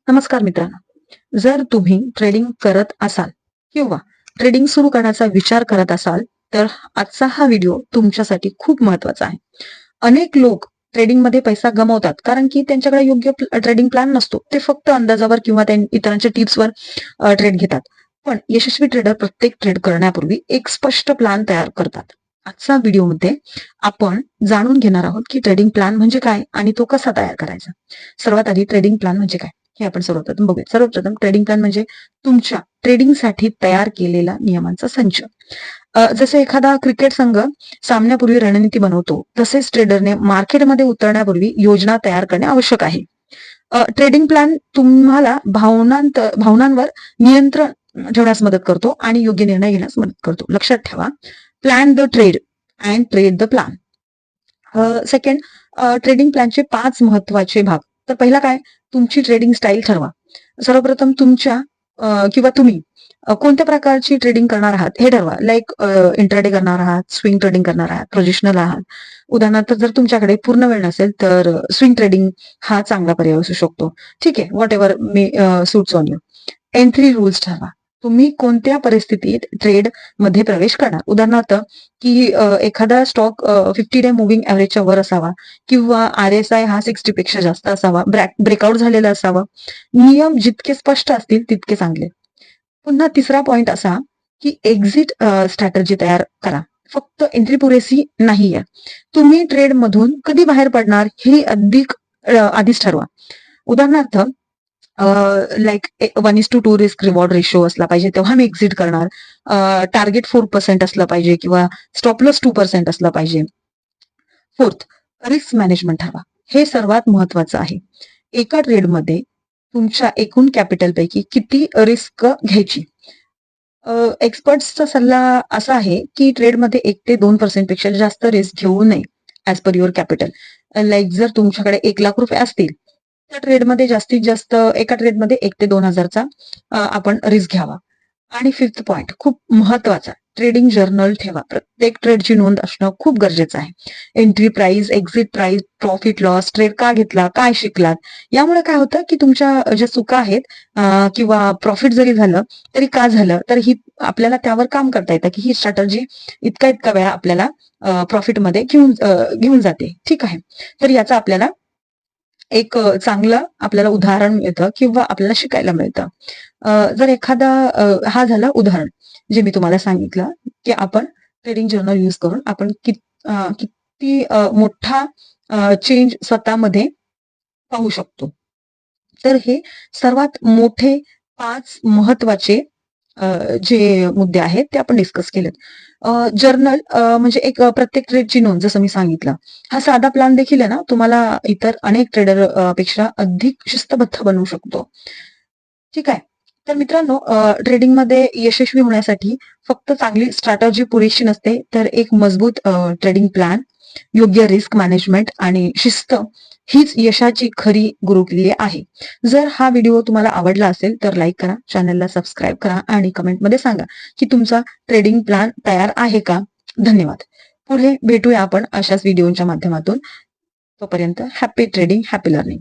नमस्कार मित्रांनो, जर तुम्ही ट्रेडिंग करत असाल किंवा ट्रेडिंग सुरू करण्याचा विचार करत असाल तर आजचा हा व्हिडिओ तुमच्यासाठी खूप महत्वाचा आहे. अनेक लोक ट्रेडिंग मध्ये पैसा गमावतात कारण की त्यांच्याकडे योग्य ट्रेडिंग प्लॅन नसतो. ते फक्त अंदाजावर किंवा इतरांच्या टिप्सवर ट्रेड घेतात. पण यशस्वी ट्रेडर प्रत्येक ट्रेड करण्यापूर्वी एक स्पष्ट प्लॅन तयार करतात. आजच्या व्हिडिओमध्ये आपण जाणून घेणार आहोत की ट्रेडिंग प्लॅन म्हणजे काय आणि तो कसा तयार करायचा. सर्वात आधी ट्रेडिंग प्लॅन म्हणजे काय हे आपण सर्वप्रथम बघूया. सर्वप्रथम ट्रेडिंग प्लॅन म्हणजे तुमच्या ट्रेडिंगसाठी तयार केलेला नियमांचा संच. जसे एखादा क्रिकेट संघ सामन्यापूर्वी रणनीती बनवतो, तसेच ट्रेडरने मार्केटमध्ये उतरण्यापूर्वी योजना तयार करणे आवश्यक आहे. ट्रेडिंग प्लॅन तुम्हाला भावनांवर नियंत्रण ठेवण्यास मदत करतो आणि योग्य निर्णय घेण्यास मदत करतो. लक्षात ठेवा, plan the trade and trade the plan. Second, trading प्लॅनचे 5 महत्वाचे भाग. तर पहिला काय, तुमची ट्रेडिंग स्टाईल ठरवा. सर्वप्रथम तुमच्या किंवा तुम्ही कोणत्या प्रकारची ट्रेडिंग करणार आहात हे ठरवा. लाईक इंट्राडे करणार आहात, स्विंग ट्रेडिंग करणार आहात, पोझिशनल आहात. उदाहरणार्थ जर तुमच्याकडे पूर्ण वेळ नसेल तर स्विंग ट्रेडिंग हा चांगला पर्याय असू शकतो. ठीक आहे, what ever may suits on you. Entry rules ठरवा. तुम्ही कोणत्या परिस्थितीत ट्रेड मध्ये प्रवेश करणार. उदाहरणार्थ की एखादा स्टॉक 50 डे मुव्हिंग ऍव्हरेजच्या वर असावा किंवा RSI हा 60 पेक्षा जास्त असावा, ब्रेकआउट झालेला असावा. नियम जितके स्पष्ट असतील तितके चांगले. पुन्हा तिसरा पॉइंट असा की एक्झिट स्ट्रॅटर्जी तयार करा. फक्त एंट्री पुरेसी नाहीये. तुम्ही ट्रेड मधून कधी बाहेर पडणार हे आधीच ठरवा. उदाहरणार्थ लाईक 1:2 रिस्क रिवॉर्ड रेशो असला पाहिजे तेव्हा मी एक्झिट करणार. टार्गेट 4% असलं पाहिजे किंवा स्टॉप लॉस 2% असलं पाहिजे. फोर्थ, रिस्क मॅनेजमेंट ठरवा. हे सर्वात महत्वाचं आहे. एका ट्रेडमध्ये तुमच्या एकूण कॅपिटल पैकी किती रिस्क घ्यायची. एक्सपर्ट्सचा सल्ला असा आहे की ट्रेडमध्ये 1 ते 2% पेक्षा जास्त रिस्क घेऊ नये as per your capital. Like जर तुमच्याकडे 1 लाख रुपये असतील तर ट्रेडमध्ये जास्तीत जास्त एका ट्रेडमध्ये 1 ते 2,000चा आपण रिस्क घ्यावा. आणि फिफ्थ पॉइंट खूप महत्वाचा, ट्रेडिंग जर्नल ठेवा. प्रत्येक ट्रेडची नोंद असणं खूप गरजेचं आहे. Entry price, exit price, profit loss, trade का घेतला, काय शिकलात. यामुळे काय होतं की तुमच्या ज्या चुका आहेत किंवा प्रॉफिट जरी झालं तरी का झालं, तर ही आपल्याला त्यावर काम करता येतं की ही स्ट्रॅटर्जी इतका वेळा आपल्याला प्रॉफिटमध्ये घेऊन जाते. ठीक आहे, तर याचा आपल्याला एक चांगलं आपल्याला उदाहरण मिळतं किंवा आपल्याला शिकायला मिळतं. जर एखादा हा झाला उदाहरण जे मी तुम्हाला सांगितलं की आपण ट्रेडिंग जर्नल यूज करून आपण किती मोठा चेंज स्वतःमध्ये पाहू शकतो. तर हे सर्वात मोठे 5 महत्वाचे जे मुद्दे आहेत ते आपण डिस्कस केलेत. जर्नल म्हणजे एक प्रत्येक ट्रेडची नोंद, जसं मी सांगितलं. हा साधा प्लॅन देखील आहे ना तुम्हाला इतर अनेक ट्रेडर पेक्षा अधिक शिस्तबद्ध बनवू शकतो. ठीक आहे, तर मित्रांनो, ट्रेडिंग मध्ये यशस्वी होण्यासाठी फक्त चांगली स्ट्रॅटर्जी पुरेशी नसते, तर एक मजबूत ट्रेडिंग प्लॅन, योग्य रिस्क मॅनेजमेंट आणि शिस्त हीच यशाची खरी गुरुकिल्ली आहे. जर हा व्हिडिओ तुम्हाला आवडला असेल तर लाईक करा, चॅनलला सबस्क्राईब करा आणि कमेंटमध्ये सांगा की तुमचा ट्रेडिंग प्लॅन तयार आहे का. धन्यवाद. पुढे भेटूया आपण अशाच व्हिडिओच्या माध्यमातून. तोपर्यंत हॅपी ट्रेडिंग, हॅपी लर्निंग.